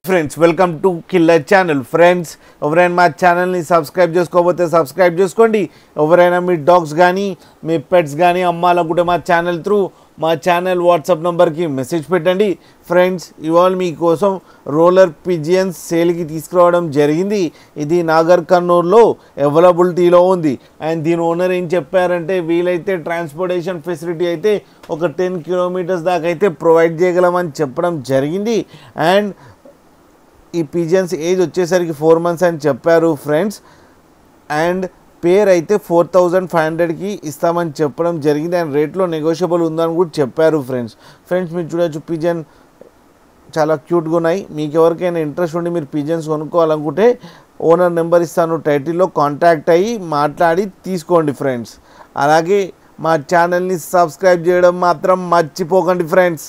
Friends welcome to killer channel. Friends ఎవరైనా మా ఛానల్ని సబ్స్క్రైబ్ చేసుకోకపోతే సబ్స్క్రైబ్ చేసుకోండి. ఎవరైనా మీ డాగ్స్ కానీ మీ పెట్స్ కానీ అమ్మాలనుకుంటే మా ఛానల్ త్రూ మా ఛానల్ వాట్సాప్ నెంబర్కి మెసేజ్ పెట్టండి. ఫ్రెండ్స్ ఇవాళ మీకోసం రోలర్ పిజియన్స్ సేల్కి తీసుకురావడం జరిగింది. ఇది నాగర్ కర్నూలులో అవైలబిలిటీలో ఉంది. అండ్ దీని ఓనర్ ఏం చెప్పారంటే వీలైతే ట్రాన్స్పోర్టేషన్ ఫెసిలిటీ అయితే ఒక 10 కిలోమీటర్స్ దాకా అయితే ప్రొవైడ్ చేయగలమని చెప్పడం జరిగింది. అండ్ ఈ పిజియన్స్ ఏజ్ వచ్చేసరికి 4 months అని చెప్పారు ఫ్రెండ్స్. అండ్ పేర్ అయితే 4500కి ఇస్తామని చెప్పడం జరిగింది. అండ్ రేట్లో నెగోషియబుల్ ఉందని కూడా చెప్పారు ఫ్రెండ్స్. మీరు చూడొచ్చు పిజియన్ చాలా క్యూట్గా ఉన్నాయి. మీకు ఎవరికైనా ఇంట్రెస్ట్ ఉండి మీరు పిజియన్స్ కొనుక్కోవాలనుకుంటే ఓనర్ నెంబర్ ఇస్తాను టైటిల్లో, కాంటాక్ట్ అయ్యి మాట్లాడి తీసుకోండి ఫ్రెండ్స్. అలాగే మా ఛానల్ని సబ్స్క్రైబ్ చేయడం మాత్రం మర్చిపోకండి ఫ్రెండ్స్.